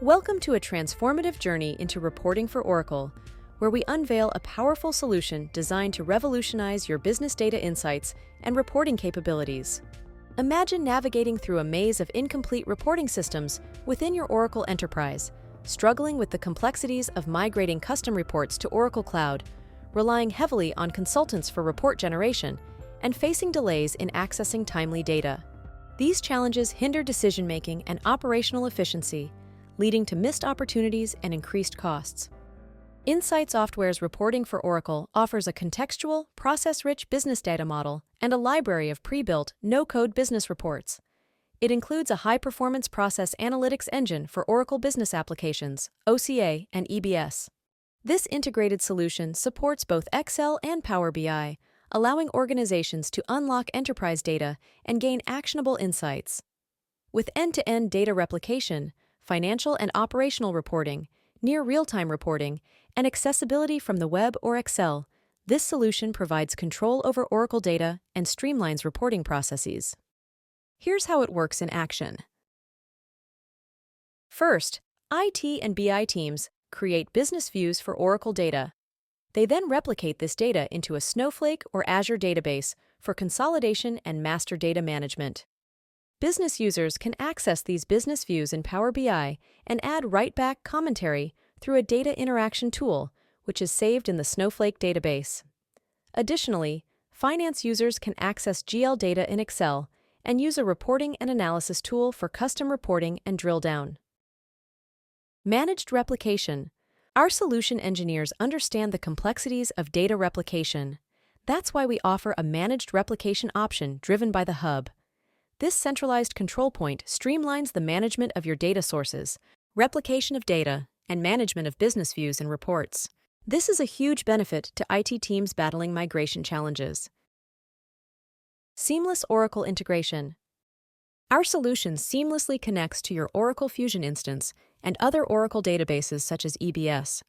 Welcome to a transformative journey into reporting for Oracle, where we unveil a powerful solution designed to revolutionize your business data insights and reporting capabilities. Imagine navigating through a maze of incomplete reporting systems within your Oracle enterprise, struggling with the complexities of migrating custom reports to Oracle Cloud, relying heavily on consultants for report generation, and facing delays in accessing timely data. These challenges hinder decision-making and operational efficiency, leading to missed opportunities and increased costs. InsightSoftware's reporting for Oracle offers a contextual, process-rich business data model and a library of pre-built, no-code business reports. It includes a high-performance process analytics engine for Oracle Business Applications, OCA, and EBS. This integrated solution supports both Excel and Power BI, allowing organizations to unlock enterprise data and gain actionable insights. With end-to-end data replication, financial and operational reporting, near real-time reporting, and accessibility from the web or Excel, this solution provides control over Oracle data and streamlines reporting processes. Here's how it works in action. First, IT and BI teams create business views for Oracle data. They then replicate this data into a Snowflake or Azure database for consolidation and master data management. Business users can access these business views in Power BI and add write-back commentary through a data interaction tool, which is saved in the Snowflake database. Additionally, finance users can access GL data in Excel and use a reporting and analysis tool for custom reporting and drill down. Managed replication. Our solution engineers understand the complexities of data replication. That's why we offer a managed replication option driven by the hub. This centralized control point streamlines the management of your data sources, replication of data, and management of business views and reports. This is a huge benefit to IT teams battling migration challenges. Seamless Oracle integration. Our solution seamlessly connects to your Oracle Fusion instance and other Oracle databases such as EBS.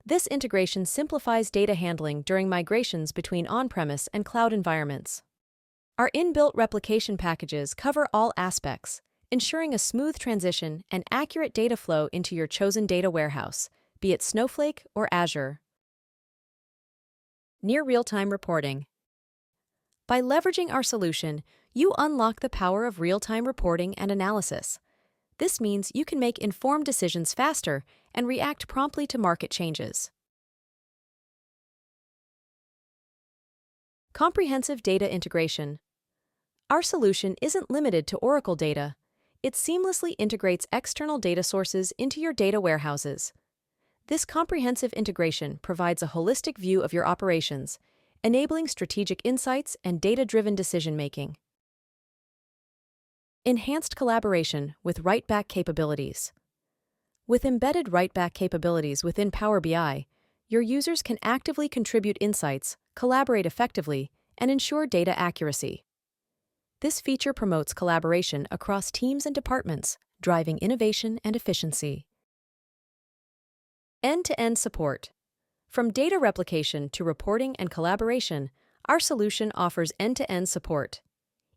This integration simplifies data handling during migrations between on-premise and cloud environments. Our inbuilt replication packages cover all aspects, ensuring a smooth transition and accurate data flow into your chosen data warehouse, be it Snowflake or Azure. Near real-time reporting. By leveraging our solution, you unlock the power of real-time reporting and analysis. This means you can make informed decisions faster and react promptly to market changes. Comprehensive data integration. Our solution isn't limited to Oracle data. It seamlessly integrates external data sources into your data warehouses. This comprehensive integration provides a holistic view of your operations, enabling strategic insights and data-driven decision-making. Enhanced collaboration with write-back capabilities. With embedded write-back capabilities within Power BI, your users can actively contribute insights, collaborate effectively, and ensure data accuracy. This feature promotes collaboration across teams and departments, driving innovation and efficiency. End-to-end support. From data replication to reporting and collaboration, our solution offers end-to-end support.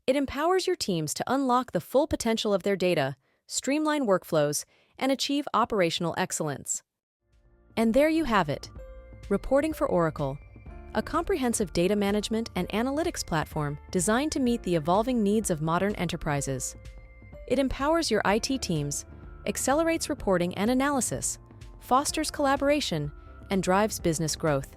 It empowers your teams to unlock the full potential of their data, streamline workflows, and achieve operational excellence. And there you have it. Reporting for Oracle, a comprehensive data management and analytics platform designed to meet the evolving needs of modern enterprises. It empowers your IT teams, accelerates reporting and analysis, fosters collaboration, and drives business growth.